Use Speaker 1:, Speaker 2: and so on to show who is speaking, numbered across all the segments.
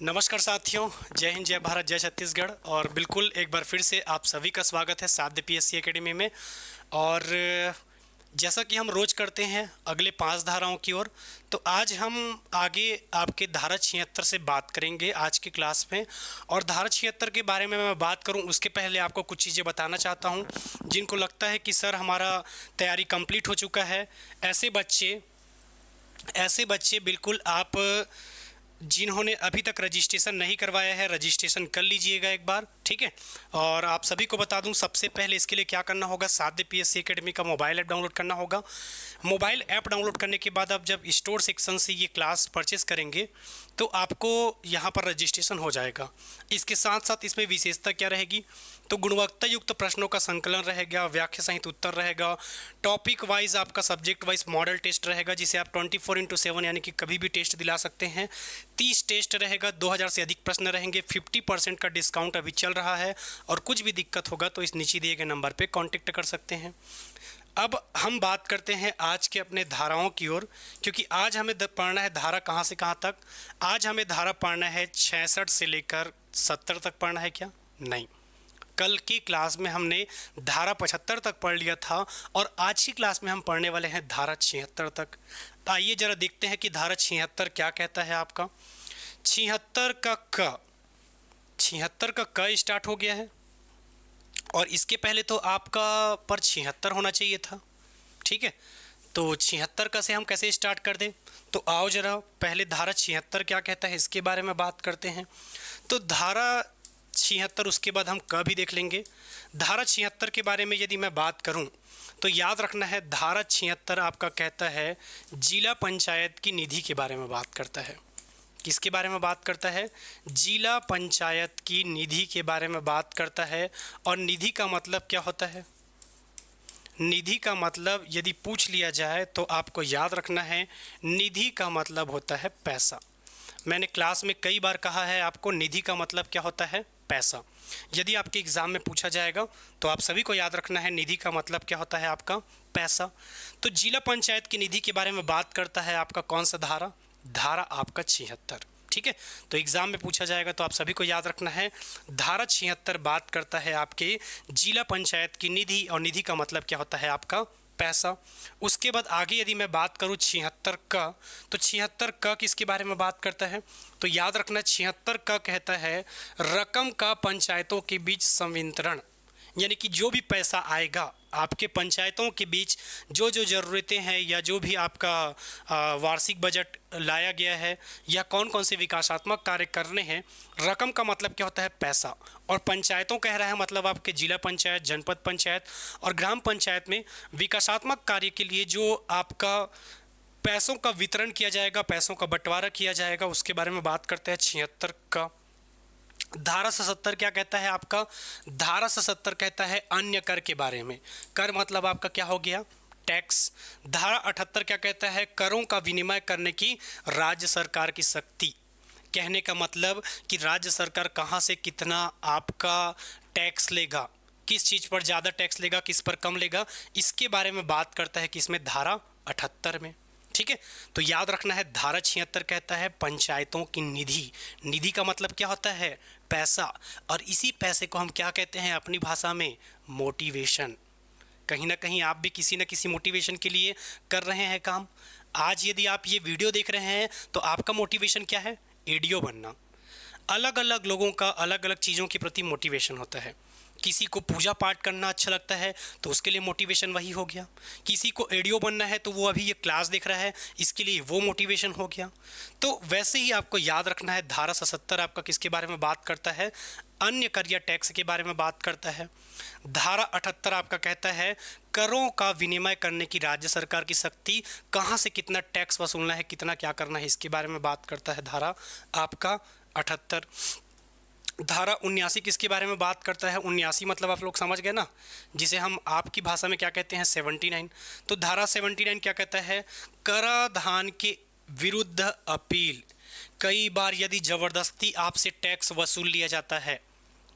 Speaker 1: नमस्कार साथियों, जय हिंद, जय भारत, जय छत्तीसगढ़। और बिल्कुल एक बार फिर से आप सभी का स्वागत है साध्य पीएससी एकेडमी में। और जैसा कि हम रोज करते हैं अगले 5 धाराओं की ओर, तो आज हम आगे आपके धारा 76 से बात करेंगे आज की क्लास में। और धारा 76 के बारे में मैं बात करूं उसके पहले आपको कुछ चीज़ें बताना चाहता हूं। जिनको लगता है कि सर हमारा तैयारी कंप्लीट हो चुका है, ऐसे बच्चे बिल्कुल आप जिन्होंने अभी तक रजिस्ट्रेशन नहीं करवाया है, रजिस्ट्रेशन कर लीजिएगा एक बार, ठीक है। और आप सभी को बता दूं, सबसे पहले इसके लिए क्या करना होगा, साध्य पीएससी एकेडमी का मोबाइल ऐप डाउनलोड करना होगा। मोबाइल ऐप डाउनलोड करने के बाद आप जब स्टोर सेक्शन से ये क्लास परचेस करेंगे तो आपको यहाँ पर रजिस्ट्रेशन हो जाएगा। इसके साथ साथ इसमें विशेषता क्या रहेगी, तो गुणवत्ता युक्त प्रश्नों का संकलन रहेगा, व्याख्या सहित उत्तर रहेगा, टॉपिक वाइज आपका सब्जेक्ट वाइज मॉडल टेस्ट रहेगा जिसे आप 24x7 यानी कि कभी भी टेस्ट दिला सकते हैं। 30 टेस्ट रहेगा, 2000 से अधिक प्रश्न रहेंगे, 50% का डिस्काउंट अभी चल रहा है। और कुछ भी दिक्कत होगा तो इस नीचे दिए गए नंबर पर कॉन्टेक्ट कर सकते हैं। अब हम बात करते हैं आज के अपने धाराओं की ओर, क्योंकि आज हमें पढ़ना है धारा कहाँ से कहाँ तक। आज हमें धारा पढ़ना है 66 से लेकर 70 तक पढ़ना है क्या? नहीं, कल की क्लास में हमने धारा 75 तक पढ़ लिया था और आज की क्लास में हम पढ़ने वाले हैं धारा 76 तक। आइए जरा देखते हैं कि धारा 76 क्या कहता है आपका। 76 का क स्टार्ट हो गया है और इसके पहले तो आपका पर 76 होना चाहिए था, ठीक है। तो 76 का से हम कैसे स्टार्ट कर दें, तो आओ जरा पहले धारा 76 क्या कहता है इसके बारे में बात करते हैं। तो धारा 76 उसके बाद हम क भी देख लेंगे। धारा 76 के बारे में यदि मैं बात करूं तो याद रखना है, धारा 76 आपका कहता है जिला पंचायत की निधि के बारे में बात करता है। किसके बारे में बात करता है? जिला पंचायत की निधि के बारे में बात करता है। और निधि का मतलब क्या होता है? निधि का मतलब यदि पूछ लिया जाए तो आपको याद रखना है, निधि का मतलब होता है पैसा। मैंने क्लास में कई बार कहा है आपको, निधि का मतलब क्या होता है? पैसा। यदि आपके एग्ज़ाम में पूछा जाएगा तो आप सभी को याद रखना है, निधि का मतलब क्या होता है आपका? पैसा। तो जिला पंचायत की निधि के बारे में बात करता है आपका कौन सा धारा? धारा आपका 76, ठीक है। तो एग्ज़ाम में पूछा जाएगा तो आप सभी को याद रखना है, धारा 76 बात करता है आपके जिला पंचायत की निधि, और निधि का मतलब क्या होता है आपका? पैसा। उसके बाद आगे यदि मैं बात करूं 76 का, तो 76 का किसके बारे में बात करता है? तो याद रखना, 76 का कहता है रकम का पंचायतों के बीच संवितरण, यानी कि जो भी पैसा आएगा आपके पंचायतों के बीच, जो जो ज़रूरतें हैं या जो भी आपका वार्षिक बजट लाया गया है या कौन कौन से विकासात्मक कार्य करने हैं। रकम का मतलब क्या होता है? पैसा। और पंचायतों कह रहा है मतलब आपके जिला पंचायत, जनपद पंचायत और ग्राम पंचायत में विकासात्मक कार्य के लिए जो आपका पैसों का वितरण किया जाएगा, पैसों का बंटवारा किया जाएगा, उसके बारे में बात करते हैं 76 का। धारा 77 क्या कहता है आपका? धारा 77 कहता है अन्य कर के बारे में। कर मतलब आपका क्या हो गया? टैक्स। धारा 78 क्या कहता है? करों का विनिमय करने की राज्य सरकार की शक्ति। कहने का मतलब कि राज्य सरकार कहाँ से कितना आपका टैक्स लेगा, किस चीज़ पर ज़्यादा टैक्स लेगा, किस पर कम लेगा, इसके बारे में बात करता है किसमें? धारा 78 में, ठीक है। तो याद रखना है, धारा 76 कहता है पंचायतों की निधि। निधि का मतलब क्या होता है? पैसा। और इसी पैसे को हम क्या कहते हैं अपनी भाषा में? मोटिवेशन। कहीं ना कहीं आप भी किसी न किसी मोटिवेशन के लिए कर रहे हैं काम। आज यदि आप ये वीडियो देख रहे हैं तो आपका मोटिवेशन क्या है? एडीओ बनना। अलग अलग लोगों का अलग अलग चीज़ों के प्रति मोटिवेशन होता है। किसी को पूजा पाठ करना अच्छा लगता है तो उसके लिए मोटिवेशन वही हो गया। किसी को एडीओ बनना है तो वो अभी ये क्लास देख रहा है, इसके लिए वो मोटिवेशन हो गया। तो वैसे ही आपको याद रखना है, धारा 77 आपका किसके बारे में बात करता है? अन्य कर या टैक्स के बारे में बात करता है। धारा 78 आपका कहता है करों का विनिमय करने की राज्य सरकार की शक्ति, कहाँ से कितना टैक्स वसूलना है, कितना क्या करना है, इसके बारे में बात करता है धारा आपका 78। धारा 79 किसके बारे में बात करता है? 79 मतलब आप लोग समझ गए ना, जिसे हम आपकी भाषा में क्या कहते हैं? 79। तो धारा 79 क्या कहता है? कराधान के विरुद्ध अपील। कई बार यदि ज़बरदस्ती आपसे टैक्स वसूल लिया जाता है,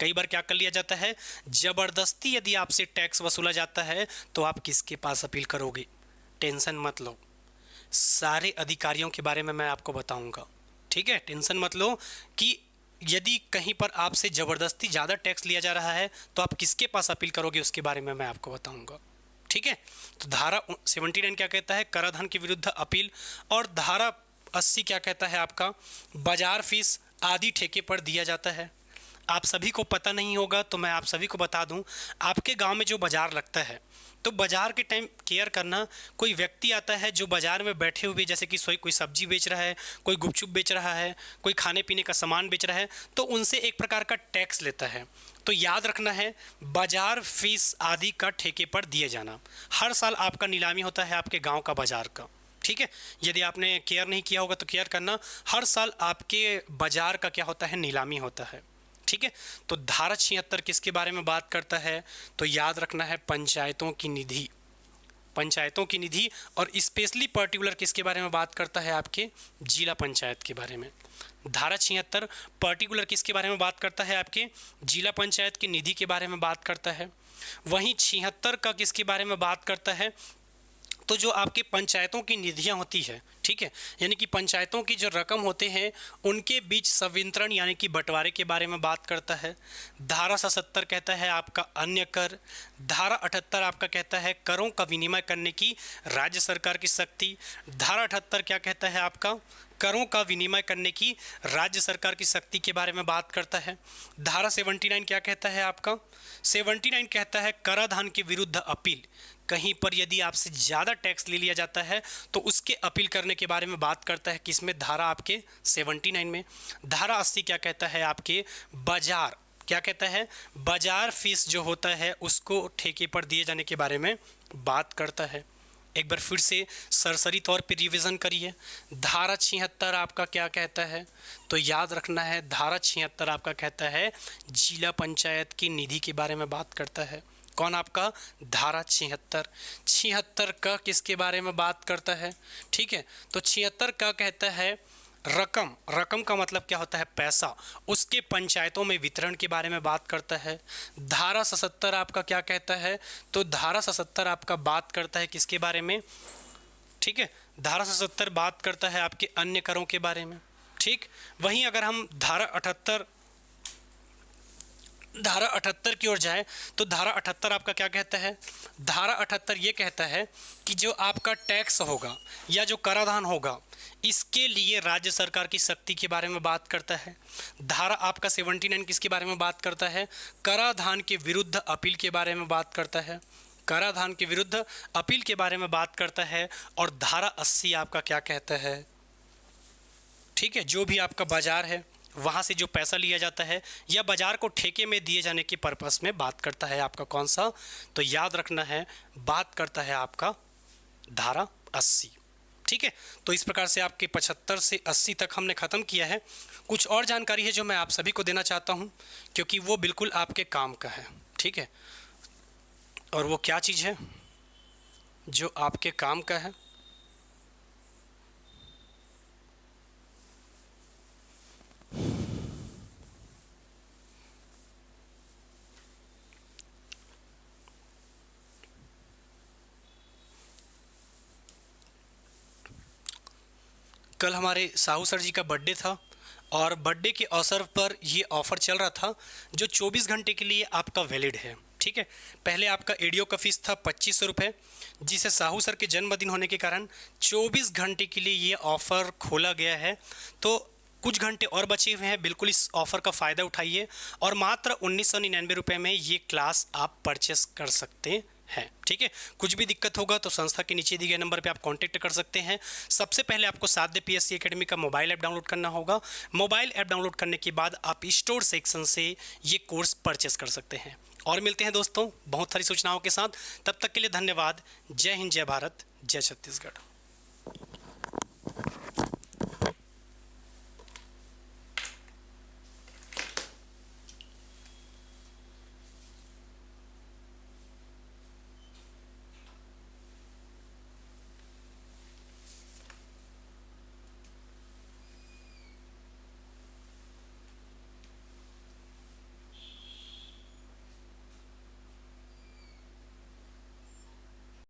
Speaker 1: कई बार क्या कर लिया जाता है? ज़बरदस्ती यदि आपसे टैक्स वसूला जाता है तो आप किसके पास अपील करोगे? टेंशन मत लो, सारे अधिकारियों के बारे में मैं आपको बताऊंगा, ठीक है, टेंशन मत लो कि यदि कहीं पर आपसे ज़बरदस्ती ज़्यादा टैक्स लिया जा रहा है तो आप किसके पास अपील करोगे, उसके बारे में मैं आपको बताऊंगा। ठीक है, तो धारा 79 क्या कहता है, कराधान के विरुद्ध अपील। और धारा 80 क्या कहता है आपका, बाजार फीस आदि ठेके पर दिया जाता है। आप सभी को पता नहीं होगा तो मैं आप सभी को बता दूं, आपके गांव में जो बाजार लगता है तो बाजार के टाइम केयर करना, कोई व्यक्ति आता है जो बाजार में बैठे हुए, जैसे कि कोई सब्जी बेच रहा है, कोई गुपचुप बेच रहा है, कोई खाने पीने का सामान बेच रहा है, तो उनसे एक प्रकार का टैक्स लेता है। तो याद रखना है, बाजार फीस आदि का ठेके पर दिए जाना। हर साल आपका नीलामी होता है आपके गाँव का बाजार का। ठीक है, यदि आपने केयर नहीं किया होगा तो केयर करना, हर साल आपके बाजार का क्या होता है, नीलामी होता है। ठीक है, तो धारा 76 किसके बारे में बात करता है, तो याद रखना है पंचायतों की निधि, पंचायतों की निधि। और स्पेशली पर्टिकुलर किसके बारे में बात करता है, आपके जिला पंचायत के बारे में। धारा 76 पर्टिकुलर किसके बारे में बात करता है, आपके जिला पंचायत की निधि के बारे में बात करता है। वहीं 76 का किसके बारे में बात करता है, तो जो आपके पंचायतों की निधियां होती है, ठीक है, यानी कि पंचायतों की जो रकम होते हैं उनके बीच संवितरण यानी कि बंटवारे के बारे में बात करता है। धारा 77 कहता है आपका अन्य कर। धारा 78 आपका कहता है करों का विनिमय करने की राज्य सरकार की शक्ति। धारा 78 क्या कहता है आपका, करों का विनिमय करने की राज्य सरकार की शक्ति के बारे में बात करता है। धारा 79 क्या कहता है आपका, 79 कहता है कराधान के विरुद्ध अपील। कहीं पर यदि आपसे ज़्यादा टैक्स ले लिया जाता है तो उसके अपील करने के बारे में बात करता है, किसमें, धारा आपके 79 में। धारा 80 क्या कहता है आपके, बाजार, क्या कहता है, बाजार फीस जो होता है उसको ठेके पर दिए जाने के बारे में बात करता है। एक बार फिर से सरसरी तौर पे रिवीजन करिए। धारा 76 आपका क्या कहता है, तो याद रखना है धारा 76 आपका कहता है जिला पंचायत की निधि के बारे में बात करता है। कौन आपका, धारा 76 का किसके बारे में बात करता है, ठीक है, तो 76 का कहता है रकम, रकम का मतलब क्या होता है, पैसा, उसके पंचायतों में वितरण के बारे में बात करता है। धारा 77 आपका क्या कहता है, तो धारा 77 आपका बात करता है किसके बारे में, ठीक है, धारा 77 बात करता है आपके अन्य करों के बारे में। ठीक, वहीं अगर हम धारा 78 की ओर जाए तो धारा 78 आपका क्या कहता है, धारा 78 ये कहता है कि जो आपका टैक्स होगा या जो कराधान होगा इसके लिए राज्य सरकार की शक्ति के बारे में बात करता है। धारा आपका 79 किसके बारे में बात करता है, कराधान के विरुद्ध अपील के बारे में बात करता है, कराधान के विरुद्ध अपील के बारे में बात करता है। और धारा 80 आपका क्या कहता है, ठीक है, जो भी आपका बाजार है वहाँ से जो पैसा लिया जाता है या बाजार को ठेके में दिए जाने के पर्पस में बात करता है आपका कौन सा, तो याद रखना है बात करता है आपका धारा 80। ठीक है, तो इस प्रकार से आपके 75 से 80 तक हमने ख़त्म किया है। कुछ और जानकारी है जो मैं आप सभी को देना चाहता हूँ क्योंकि वो बिल्कुल आपके काम का है। ठीक है, और वो क्या चीज़ है जो आपके काम का है, कल हमारे साहू सर जी का बर्थडे था और बर्थडे के अवसर पर ये ऑफ़र चल रहा था जो 24 घंटे के लिए आपका वैलिड है। ठीक है, पहले आपका एडियो का फीस था 2500 रुपये, जिसे साहू सर के जन्मदिन होने के कारण 24 घंटे के लिए ये ऑफ़र खोला गया है। तो कुछ घंटे और बचे हुए हैं, बिल्कुल इस ऑफ़र का फ़ायदा उठाइए और मात्र 1999 रुपये में ये क्लास आप परचेस कर सकते हैं। ठीक है, कुछ भी दिक्कत होगा तो संस्था के नीचे दिए गए नंबर पे आप कांटेक्ट कर सकते हैं। सबसे पहले आपको साध्य पीएससी एकेडमी का मोबाइल ऐप डाउनलोड करना होगा। मोबाइल ऐप डाउनलोड करने के बाद आप स्टोर सेक्शन से ये कोर्स परचेस कर सकते हैं। और मिलते हैं दोस्तों बहुत सारी सूचनाओं के साथ, तब तक के लिए धन्यवाद। जय हिंद, जय भारत, जय छत्तीसगढ़।